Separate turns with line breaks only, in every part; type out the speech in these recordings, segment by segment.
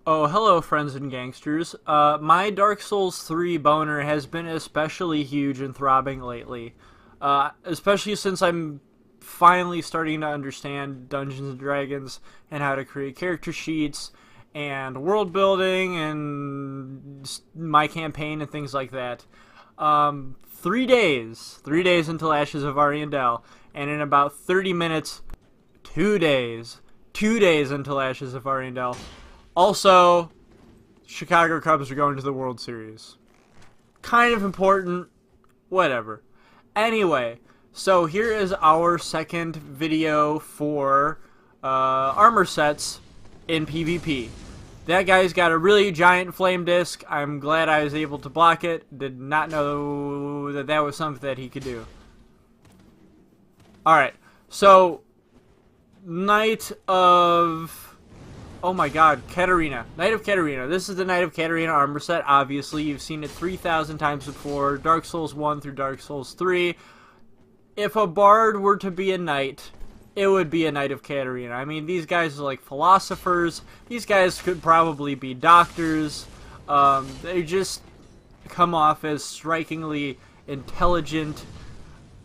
Oh, hello, friends and gangsters. My Dark Souls 3 boner has been especially huge and throbbing lately. Especially since I'm finally starting to understand Dungeons and Dragons and how to create character sheets and world building and my campaign and things like that. 3 days until Ashes of Ariandel, and in about 30 minutes, 2 days until Ashes of Ariandel. Also, Chicago Cubs are going to the World Series. Kind of important, whatever. Anyway, so here is our second video for armor sets in PvP. That guy's got a really giant flame disc. I'm glad I was able to block it. Did not know that that was something that he could do. Alright, so Knight of... Oh my god, Catarina. Knight of Catarina. This is the Knight of Catarina armor set, obviously. You've seen it 3,000 times before. Dark Souls 1 through Dark Souls 3. If a bard were to be a knight, it would be a Knight of Catarina. I mean, these guys are like philosophers. These guys could probably be doctors. They just come off as strikingly intelligent,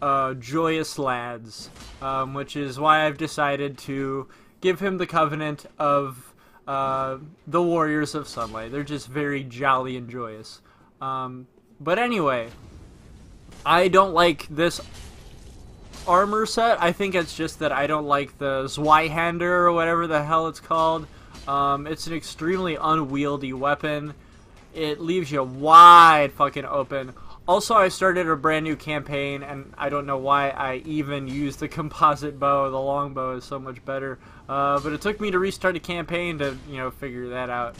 joyous lads. Which is why I've decided to give him the covenant of the Warriors of Sunlight. They're just very jolly and joyous. But anyway, I don't like this armor set. I think it's just that I don't like the Zweihander or whatever the hell it's called. It's an extremely unwieldy weapon. It leaves you wide fucking open. Also, I started a brand new campaign, and I don't know why I even used the composite bow. The longbow is so much better. But it took me to restart a campaign to, figure that out.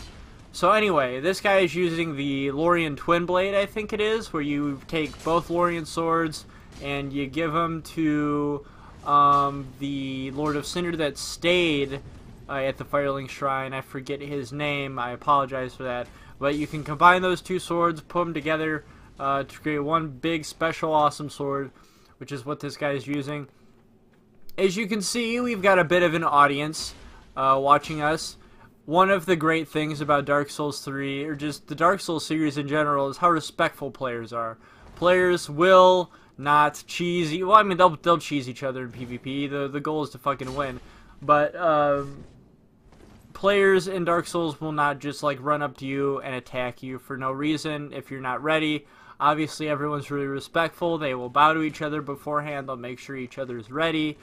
So anyway, this guy is using the Lorien Twin Blade, I think it is, where you take both Lorien swords and you give them to the Lord of Cinder that stayed at the Firelink Shrine. I forget his name. I apologize for that. But you can combine those two swords, put them together, to create one big special awesome sword, which is what this guy is using. As you can see, we've got a bit of an audience watching us. One of the great things about Dark Souls 3, or just the Dark Souls series in general, is how respectful players are. Players will not cheese... Well, I mean, they'll cheese each other in PvP. The goal is to fucking win. But players in Dark Souls will not just like run up to you and attack you for no reason if you're not ready. Obviously, everyone's really respectful. They will bow to each other beforehand. They'll make sure each other's ready,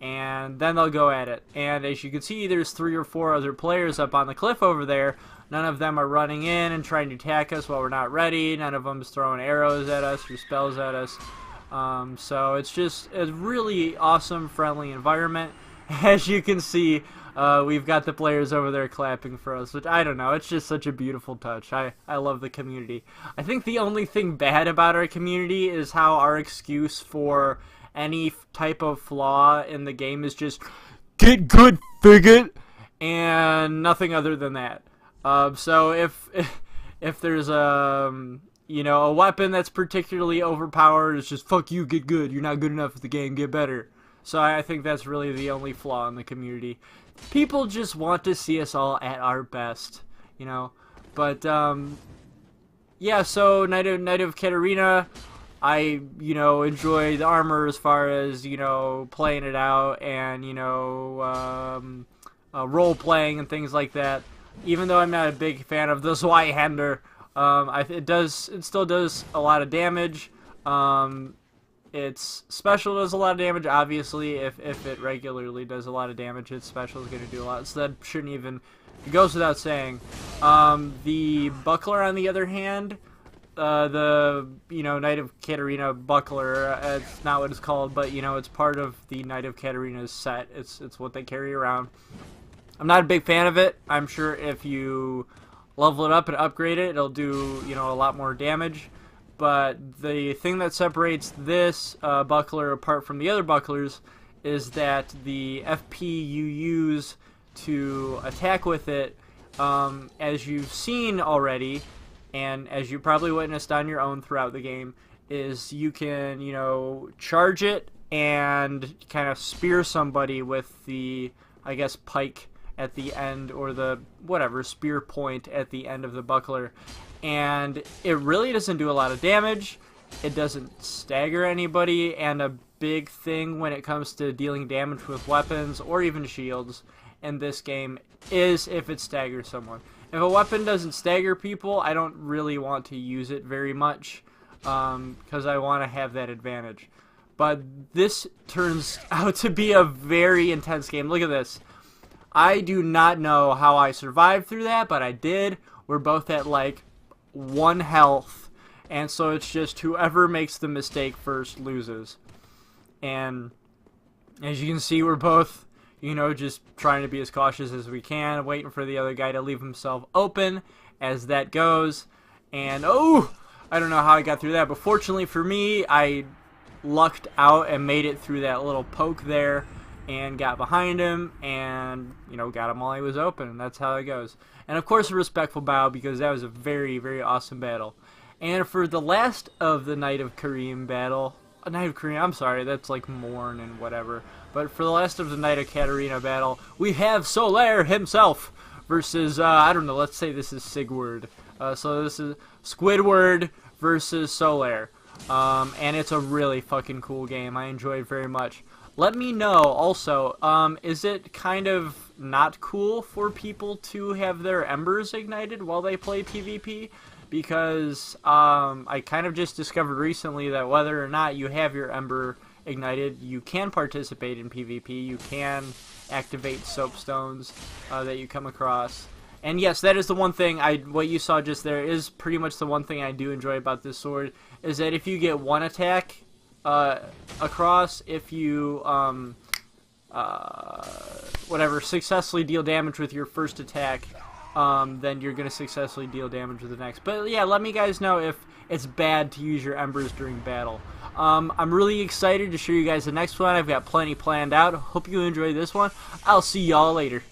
and then they'll go at it. And as you can see, there's 3 or 4 other players up on the cliff over there. None of them are running in and trying to attack us while we're not ready. None of them is throwing arrows at us or spells at us. So it's just a really awesome, friendly environment. As you can see, we've got the players over there clapping for us, which, I don't know, it's just such a beautiful touch. I love the community. I think the only thing bad about our community is how our excuse for any type of flaw in the game is just, get good, faggot, and nothing other than that. So if there's a weapon that's particularly overpowered, it's just, fuck you, get good, you're not good enough at the game, get better. So I think that's really the only flaw in the community. People just want to see us all at our best, But, yeah, so Knight of Catarina, I, enjoy the armor as far as, playing it out and, role-playing and things like that. Even though I'm not a big fan of the Zweihander, it still does a lot of damage. Its special does a lot of damage, obviously. If it regularly does a lot of damage, its special is going to do a lot, so that shouldn't even... It goes without saying. The buckler, on the other hand, the, Knight of Catarina buckler, it's not what it's called, but, it's part of the Knight of Catarina's set. It's what they carry around. I'm not a big fan of it. I'm sure if you level it up and upgrade it, it'll do, a lot more damage. But the thing that separates this buckler apart from the other bucklers is that the FP you use to attack with it, as you've seen already, and as you probably witnessed on your own throughout the game, is you can, charge it and kind of spear somebody with the, I guess, pike at the end, or the whatever spear point at the end of the buckler, and it really doesn't do a lot of damage. It doesn't stagger anybody, and a big thing when it comes to dealing damage with weapons or even shields in this game is if it staggers someone. If a weapon doesn't stagger people, I don't really want to use it very much, because I want to have that advantage. But this turns out to be a very intense game. Look at this. I do not know how I survived through that, but I did. We're both at like 1 health, and so it's just whoever makes the mistake first loses. And as you can see, we're both, you know, just trying to be as cautious as we can, waiting for the other guy to leave himself open as that goes. And oh, I don't know how I got through that, but fortunately for me, I lucked out and made it through that little poke there and got behind him and, you know, got him while he was open, and that's how it goes. And of course a respectful bow, because that was a very, very awesome battle. And for the last of the Knight of Catarina battle, I'm sorry, that's like Morn and whatever. But for the last of the Knight of Catarina battle, we have Solaire himself versus, I don't know, let's say this is Sigurd. So this is Squidward versus Solaire. And it's a really fucking cool game. I enjoy it very much. Let me know also, is it kind of not cool for people to have their embers ignited while they play PvP? Because I kind of just discovered recently that whether or not you have your ember ignited, you can participate in PvP. You can activate soapstones that you come across. And yes, that is the one thing, what you saw just there is pretty much the one thing I do enjoy about this sword, is that if you get one attack across, if you whatever, successfully deal damage with your first attack, then you're going to successfully deal damage with the next. But yeah, let me guys know if it's bad to use your embers during battle. I'm really excited to show you guys the next one. I've got plenty planned out. Hope you enjoy this one. I'll see y'all later.